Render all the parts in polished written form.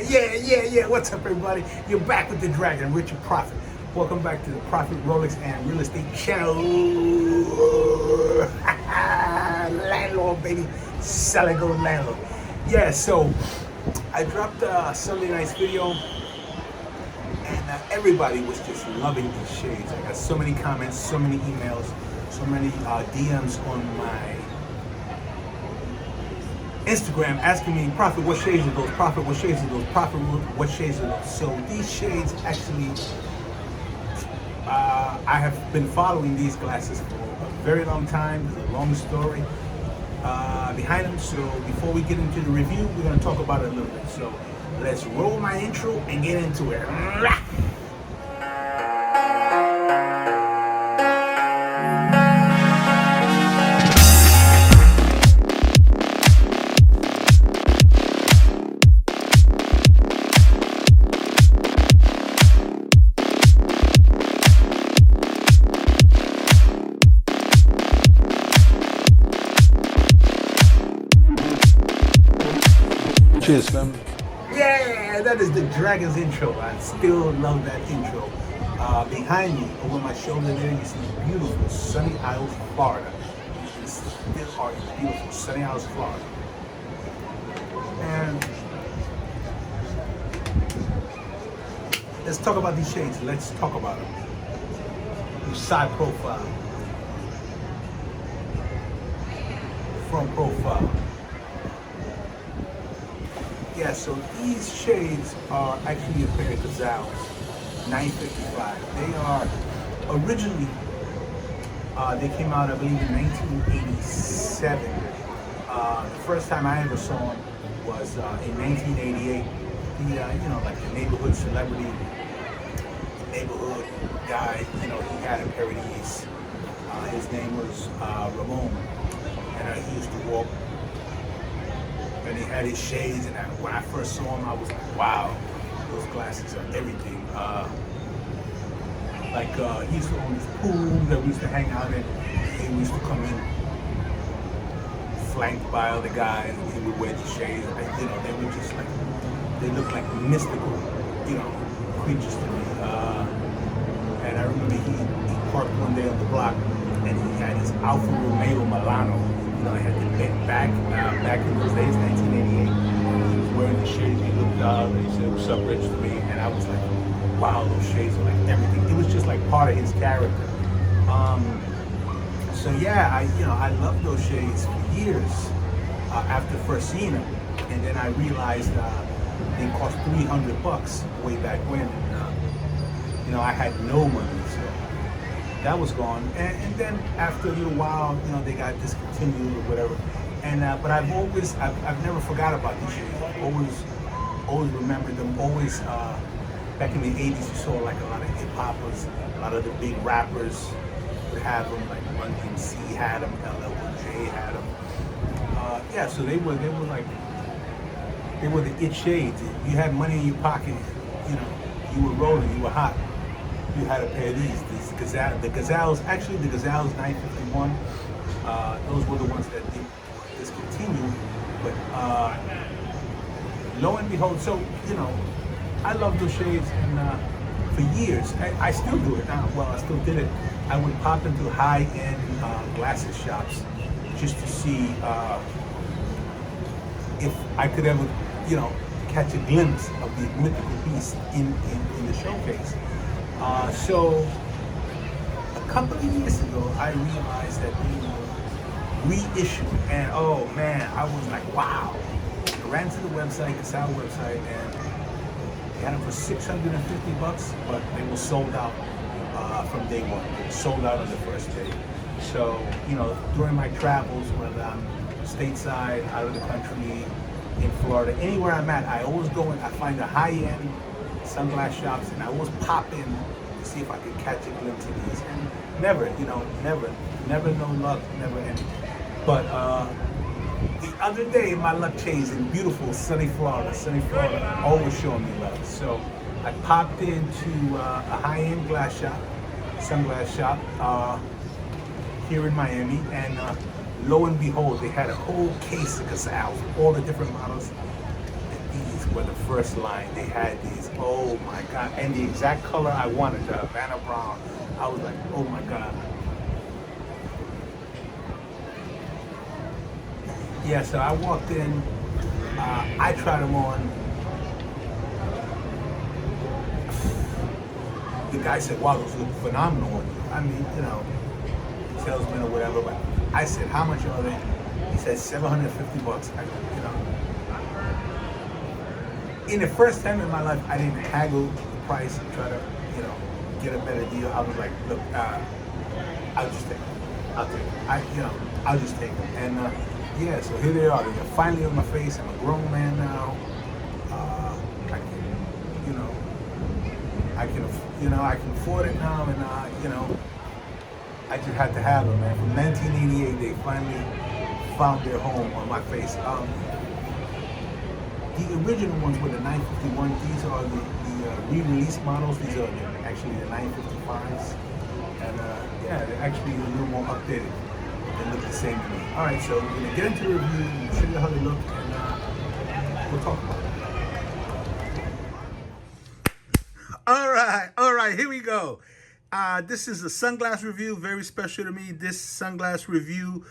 Yeah. What's up, everybody? You're back with the Dragon, Richard Prophet. Welcome back to the Prophet Rolex and Real Estate Channel. Landlord, baby. Selling go landlord. Yeah, so I dropped a Sunday night's video, and everybody was just loving these shades. I got so many comments, so many emails, so many DMs on my Instagram asking me, Prophet, what shades are those? Prophet, what shades are those? Prophet, what shades are those? So these shades actually, I have been following these glasses for a very long time. There's a long story behind them. So before we get into the review, we're going to talk about it a little bit. So let's roll my intro and get into it. Cheers, fam. Yeah, that is the Dragon's intro. I still love that intro. Behind me, over my shoulder there, you see beautiful Sunny Isles, Florida. It's still beautiful Sunny Isles, Florida. And let's talk about these shades. Let's talk about them. Your side profile, front profile. Yeah, so these shades are actually a pair of Cazals, 955. They are originally, they came out, I believe, in 1987. The first time I ever saw them was in 1988. Like the neighborhood celebrity, neighborhood guy, he had a pair of these. His name was Ramon, and he used to walk. And he had his shades, and when I first saw him, I was like, wow, those glasses are everything. He used to own this pool that we used to hang out in. He used to come in flanked by other guys, and he would wear the shades. And, they were just like, they looked like mystical, creatures to me. And I remember he parked one day on the block, and he had his Alfa Romeo Milano. I had the bent back in those days, 1988. He was wearing the shades. He looked up and he said, "What's up, Rich?" to me, and I was like, "Wow, those shades are like everything." It was just like part of his character. So yeah, I loved those shades for years after first seeing them, and then I realized they cost $300 way back when. I had no money, so that was gone, and then after a little while, they got discontinued or whatever. And but I've never forgot about these shades. I've always remembered them. Always back in the '80s, you saw like a lot of hip hoppers, a lot of the big rappers would have them. Like Run DMC had them, LL Cool J had them. So they were the it shades. If you had money in your pocket, you were rolling, you were hot. You had a pair of these Cazal, the Cazals 951. Those were the ones that did discontinue. But lo and behold, so I love those shades, and for years, I still do it now. Well, I still did it. I would pop into high-end glasses shops just to see if I could ever, catch a glimpse of the mythical beast in the showcase. So a couple of years ago, I realized that they were reissued, and oh man, I was like, wow. I ran to the website, Cazal website, and they had them for $650, but they were sold out from day one. They were sold out on the first day. So, during my travels, whether I'm stateside, out of the country, in Florida, anywhere I'm at, I always go and I find a high-end sunglass shops, and I always pop in to see if I could catch a glimpse of these. And never no luck, never anything. But the other day, my luck changed in beautiful sunny Florida, always showing me love. So I popped into a high-end sunglass shop here in Miami, and lo and behold, they had a whole case of Cazals, all the different models. these were the first line. They had these, oh my God, and the exact color I wanted, the Havana brown. I was like, oh my God. Yeah, so I walked in, I tried them on. The guy said, wow, those look phenomenal on you. I mean, you know, salesman or whatever, but I said, how much are they? He said, $750. You know, in the first time in my life, I didn't haggle the price and try to, you know, get a better deal. I was like, look, I'll just take it. I'll take it. I'll just take it. And yeah, so here they are. They're finally on my face. I'm a grown man now. I can, you know, I can afford it now, and you know, I just had to have them, man. From 1988, they finally found their home on my face. The original ones were the 951. These are the re-release models. These are actually the 955s. And yeah, they're actually a little more updated. They look the same to me. All right, so we're going to get into the review, show you how they look, and we'll talk about it. All right, here we go. This is a sunglass review, very special to me. This sunglass review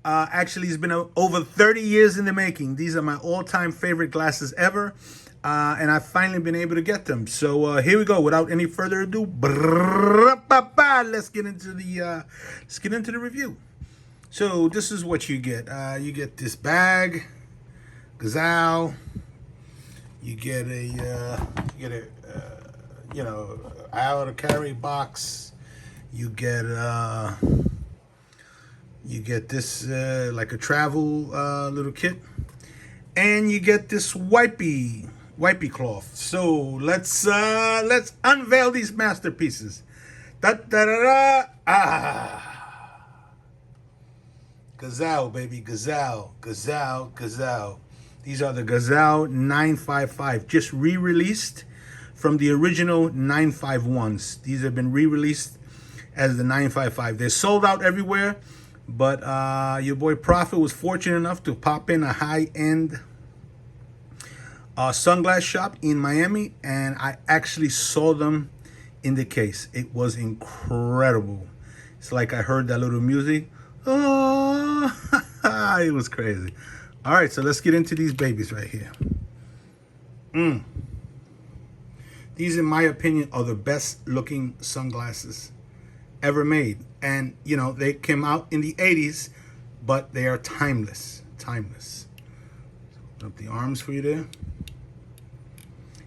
actually has been over 30 years in the making. These are my all-time favorite glasses ever, and I've finally been able to get them. So here we go. Without any further ado, let's get into the review. So this is what you get. You get this bag, Cazal. You get a you know, out of carry box. You get this like a travel little kit, and you get this wipey cloth. So let's unveil these masterpieces. Cazal, baby, Cazal. These are the Cazal 955, just re-released from the original 951s. These have been re-released as the 955. They're sold out everywhere, but your boy Prophet was fortunate enough to pop in a high-end sunglass shop in Miami, and I actually saw them in the case. It was incredible. It's like I heard that little music. Oh, it was crazy. All right, so let's get into these babies right here. These, in my opinion, are the best looking sunglasses ever made. And, you know, they came out in the 80s, but they are timeless. Open up the arms for you there.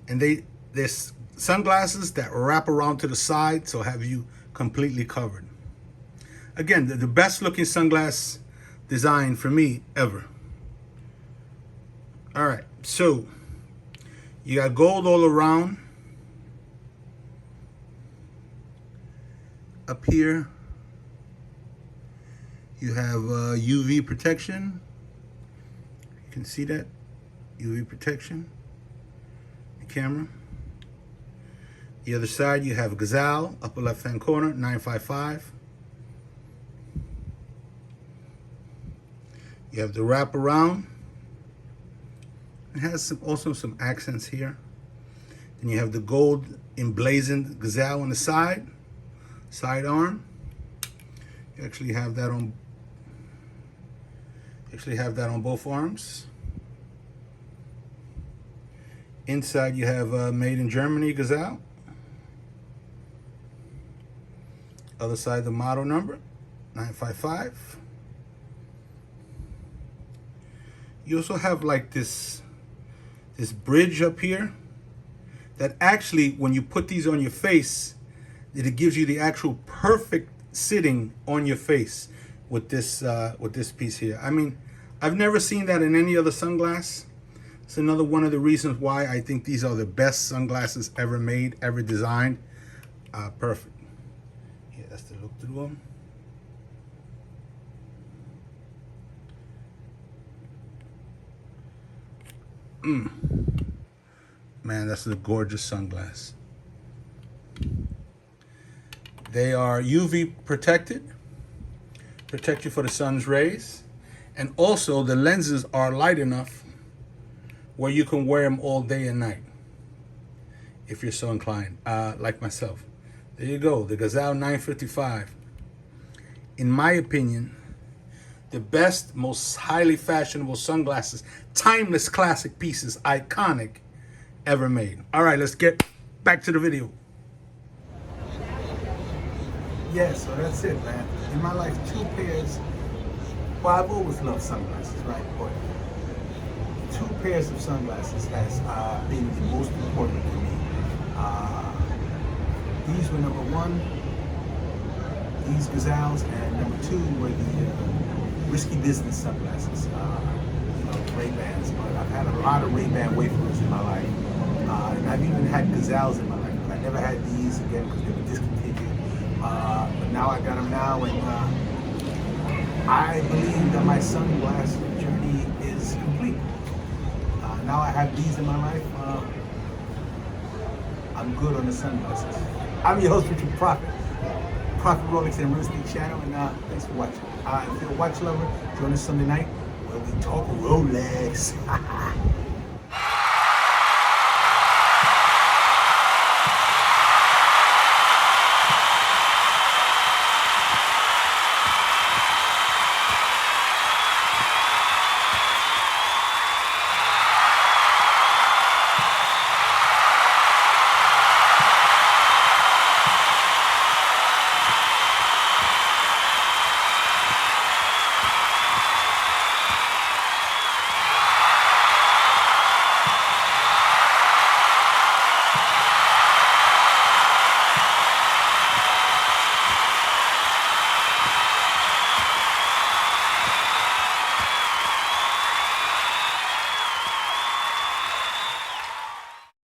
And they're sunglasses that wrap around to the side, so have you completely covered. Again, the best looking sunglass design for me ever. All right, so you got gold all around. Up here, you have UV protection. You can see that, UV protection, the camera. The other side, you have Cazal, upper left-hand corner, 955. You have the wrap around. It has also some accents here. Then you have the gold emblazoned Cazal on the side. Side arm. You actually have that on both arms. Inside you have made in Germany Cazal. Other side the model number 955. You also have like this bridge up here that actually, when you put these on your face, that it gives you the actual perfect sitting on your face with this piece here. I mean, I've never seen that in any other sunglass. It's another one of the reasons why I think these are the best sunglasses ever made, ever designed. Perfect. Yeah, that's the look through them. Man, that's a gorgeous sunglass. They are UV protected, protect you for the sun's rays, and also the lenses are light enough where you can wear them all day and night, if you're so inclined, like myself. There you go, the Cazal 955. In my opinion, the best, most highly fashionable sunglasses, timeless classic pieces, iconic, ever made. All right, let's get back to the video. Yeah, so that's it, man. In my life, 2 pairs. Well, I've always loved sunglasses, right? But 2 pairs of sunglasses has been the most important to me. These were number 1, these Cazals, and number 2 were the risky business sunglasses, Ray-Bans. But I've had a lot of Ray-Ban wafers in my life, and I've even had Cazals in my life. But I never had these again because they were discontinued. But now I got them now, and I believe that my sunglass journey is complete. Now I have these in my life. I'm good on the sunglasses. I'm your host, Richard Prophet Rolex and Real Estate Channel, and thanks for watching. If you're a watch lover, join us Sunday night where we talk Rolex.